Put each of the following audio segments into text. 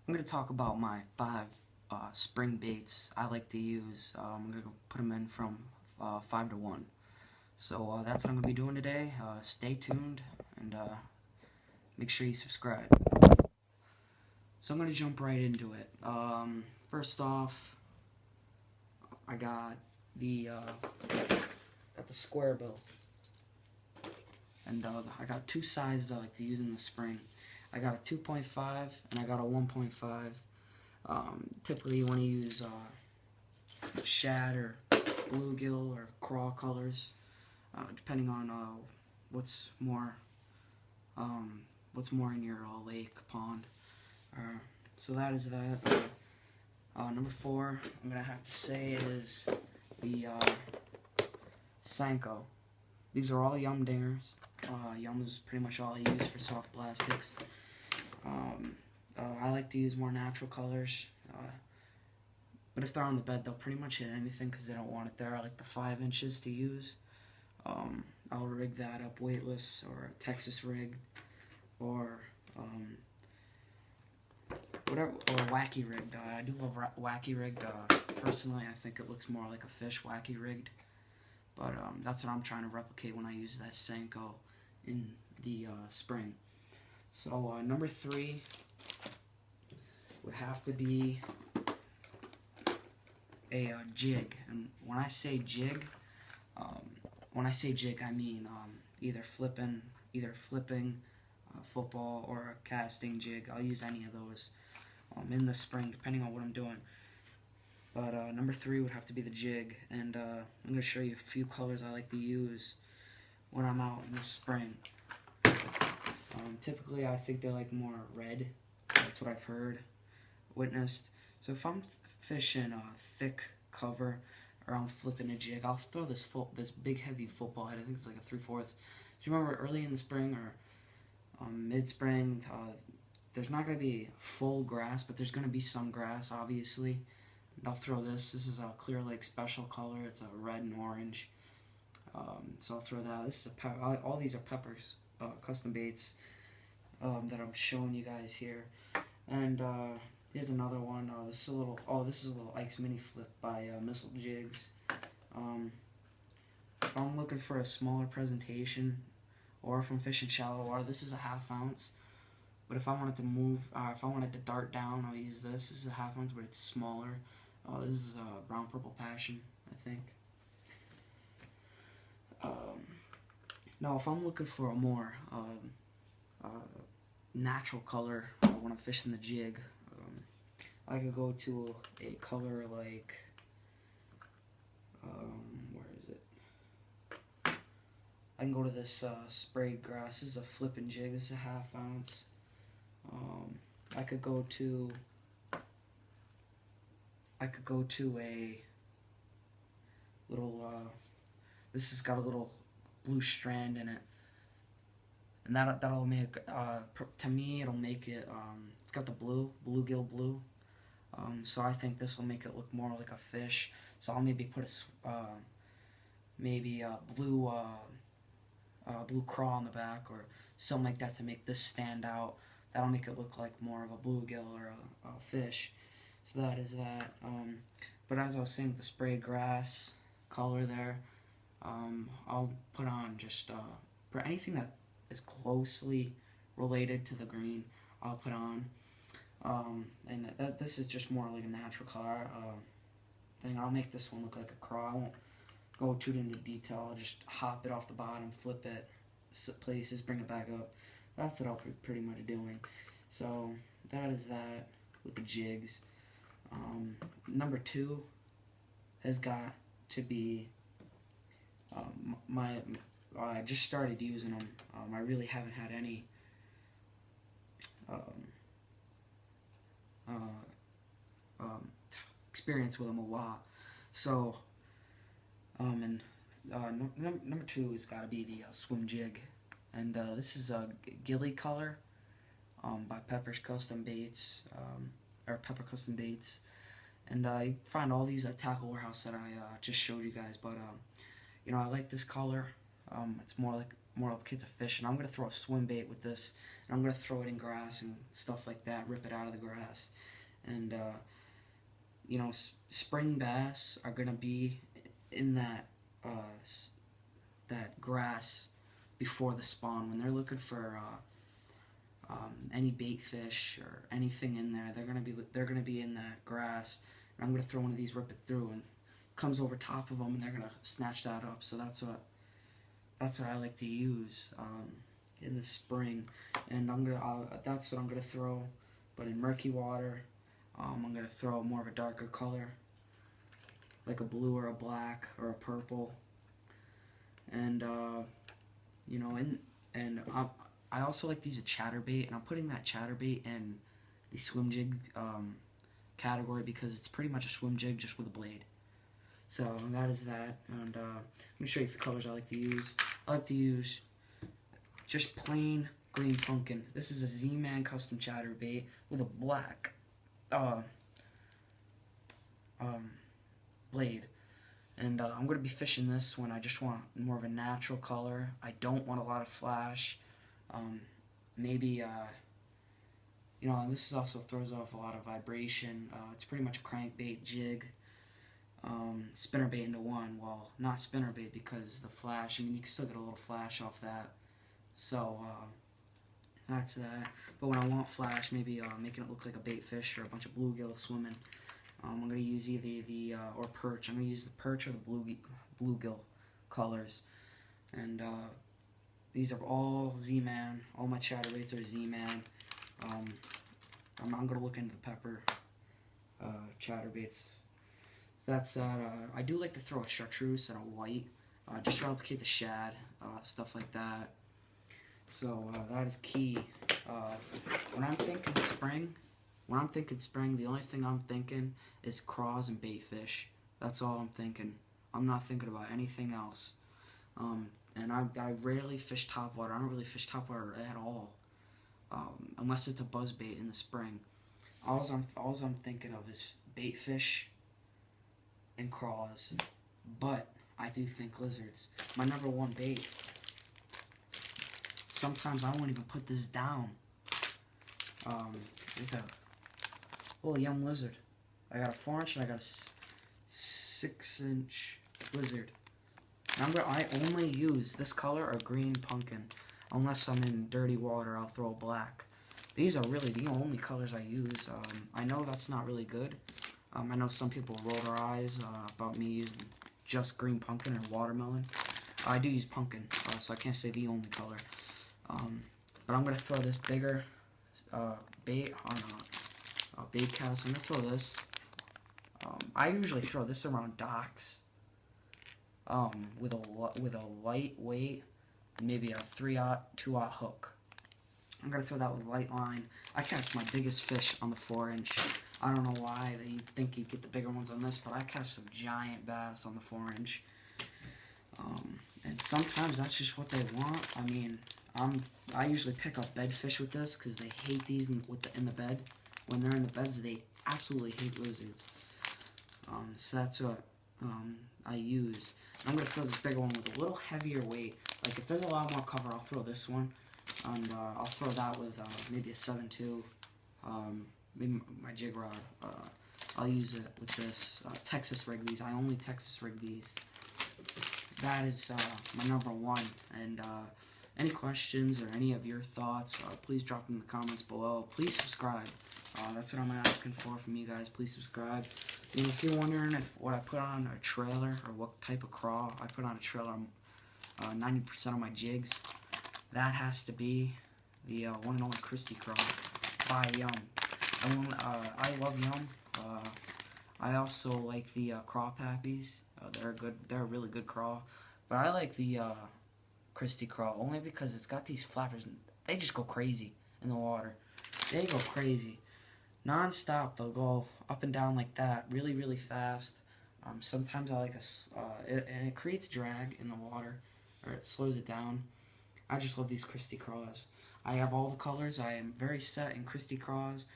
I'm going to talk about my 5 spring baits I like to use. I'm going to put them in from 5 to 1. So that's what I'm going to be doing today. Stay tuned and make sure you subscribe. So I'm going to jump right into it. First off, I got the square bill. And I got 2 sizes I like to use in the spring. I got a 2.5 and I got a 1.5. Typically you want to use shad or bluegill or craw colors, depending on what's more in your lake, pond. So that is that. Number 4, I'm gonna have to say is the Senko. These are all Yum Dingers. Yum is pretty much all I use for soft plastics. I like to use more natural colors, but if they're on the bed, they'll pretty much hit anything because they don't want it there. I like the 5 inches to use. I'll rig that up weightless or Texas rig, or whatever, or wacky rigged. I do love wacky rigged. Personally, I think it looks more like a fish wacky rigged, but that's what I'm trying to replicate when I use that Senko in the spring. So number 3 would have to be a jig, and when I say jig, I mean either flipping football or a casting jig. I'll use any of those in the spring, depending on what I'm doing. But number 3 would have to be the jig, and I'm going to show you a few colors I like to use when I'm out in the spring. Typically, I think they like more red. That's what I've heard, witnessed. So if I'm fishing a thick cover, or I'm flipping a jig, I'll throw this big heavy football head. I think it's like a 3/4. Do you remember early in the spring or mid-spring? There's not going to be full grass, but there's going to be some grass, obviously. And I'll throw this. This is a Clear Lake Special color. It's a red and orange. So I'll throw that. This is all these are Peppers custom baits that I'm showing you guys here. And here's another one. This is a little Ike's Mini Flip by Missile Jigs. If I'm looking for a smaller presentation, or if I'm fishing shallow water, this is a 1/2 ounce. But if I wanted to move, if I wanted to dart down, I'll use this. This is a 1/2 ounce, but it's smaller. This is Brown Purple Passion, I think. Now, if I'm looking for a more natural color when I'm fishing the jig, I could go to a color like, where is it? I can go to this sprayed grass. This is a flipping jig. This is a 1/2 ounce. I could go to a little. This has got a little blue strand in it, and that'll make to me it'll make it. It's got the bluegill blue. So I think this will make it look more like a fish. So I'll maybe put a blue craw on the back or something like that to make this stand out. That'll make it look like more of a bluegill or a fish. So that is that. But as I was saying with the sprayed grass color there, I'll put on just for anything that is closely related to the green. I'll put on. And this is just more like a natural color thing. I'll make this one look like a craw. I won't go too into detail. I'll just hop it off the bottom, flip it places, bring it back up. That's what I'll be pretty much doing. So that is that with the jigs. Number 2 has got to be I just started using them. I really haven't had any experience with them a lot. So, and number 2 has got to be the swim jig, and this is a Gilly color by Pepper's Custom Baits, or Pepper Custom Baits, and you find all these at Tackle Warehouse that I just showed you guys. But I like this color. It's more more kids a fish, and I'm gonna throw a swim bait with this, and I'm gonna throw it in grass and stuff like that, rip it out of the grass, and you know, spring bass are gonna be in that that grass before the spawn. When they're looking for any bait fish or anything in there, they're gonna be in that grass. And I'm gonna throw one of these, rip it through, and comes over top of them, and they're gonna snatch that up. So that's what I like to use in the spring, and that's what I'm gonna throw. But in murky water, I'm gonna throw more of a darker color, like a blue or a black or a purple, and you know, and I also like to use a chatterbait, and I'm putting that chatterbait in the swim jig category because it's pretty much a swim jig just with a blade. So that is that, and I'm gonna show you the colors I like to use. I like to use just plain green pumpkin. This is a Z-Man custom chatterbait with a black blade, and I'm gonna be fishing this when I just want more of a natural color. I don't want a lot of flash. Maybe you know, and this also throws off a lot of vibration. It's pretty much a crankbait jig. Spinnerbait into one. Well, not spinnerbait because the flash, I mean, you can still get a little flash off that. So that's that. But when I want flash, maybe making it look like a bait fish or a bunch of bluegill swimming, I'm going to use either the or perch. I'm going to use the perch or the bluegill colors. And these are all Z-Man. All my chatterbaits are Z-Man. I'm going to look into the pepper chatterbaits. That's that. I do like to throw a chartreuse and a white, just to replicate the shad, stuff like that. So that is key. When I'm thinking spring, the only thing I'm thinking is craws and bait fish. That's all I'm thinking. I'm not thinking about anything else. And I rarely fish topwater. I don't really fish topwater at all, unless it's a buzzbait in the spring. All I'm thinking of is bait fish and craws, but I do think lizards. My #1 bait. Sometimes I won't even put this down. Is a little young lizard. I got a 4-inch and I got a 6-inch lizard. Remember, I only use this color or green pumpkin. Unless I'm in dirty water, I'll throw black. These are really the only colors I use. I know that's not really good. I know some people roll their eyes about me using just green pumpkin or watermelon. I do use pumpkin, so I can't say the only color. But I'm going to throw this bigger bait on a bait cast. I'm going to throw this. I usually throw this around docks with a lightweight, maybe a 3/0, 2/0 hook. I'm going to throw that with light line. I catch my biggest fish on the 4-inch. I don't know why you think you'd get the bigger ones on this, but I catch some giant bass on the 4-inch. And sometimes that's just what they want. I mean, I usually pick up bedfish with this because they hate these in the bed. When they're in the beds, they absolutely hate lizards. So that's what I use. I'm going to throw this bigger one with a little heavier weight. Like if there's a lot more cover, I'll throw this one. And I'll throw that with maybe a 7.2, maybe my jig rod. I'll use it with this. Texas rig these. I only Texas rig these. That is my #1. And any questions or any of your thoughts, please drop them in the comments below. Please subscribe. That's what I'm asking from you guys. Please subscribe. And if you're wondering what I put on a trailer or what type of craw I put on a trailer, 90% of my jigs, that has to be the one and only Christy Craw by Yum. I love Yum. I also like the Craw Pappies. They're good. They're a really good craw. But I like the Christy Craw only because it's got these flappers. And they just go crazy in the water. They go crazy. Non-stop, they'll go up and down like that, really, really fast. Sometimes I like and it creates drag in the water, or it slows it down. I just love these Christy Craws. I have all the colors. I am very set in Christy Craws.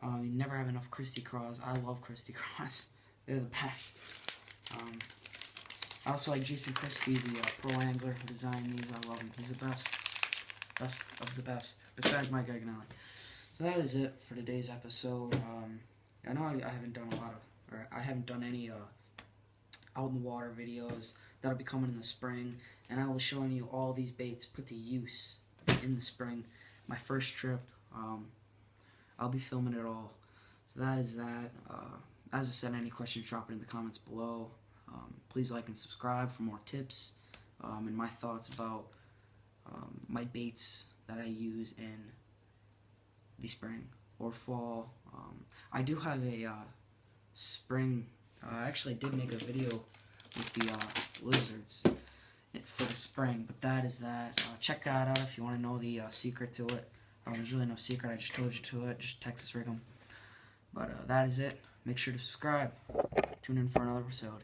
You never have enough Christy Craws. I love Christy Craws. They're the best. I also like Jason Christie, the pro angler who designed these. I love him. He's the best of the best, besides Mike Agnelli. So that is it for today's episode. I know I haven't done I haven't done any out in the water videos. That'll be coming in the spring, and I will be showing you all these baits put to use in the spring. My first trip, I'll be filming it all. So that is that. As I said, any questions, drop it in the comments below. Please like and subscribe for more tips and my thoughts about my baits that I use in the spring or fall. I do have a spring. Actually, I did make a video with the lizards for the spring, but that is that. Check that out if you want to know the secret to it. There's really no secret. I just told you to it. Just Texas rig 'em. But that is it. Make sure to subscribe. Tune in for another episode.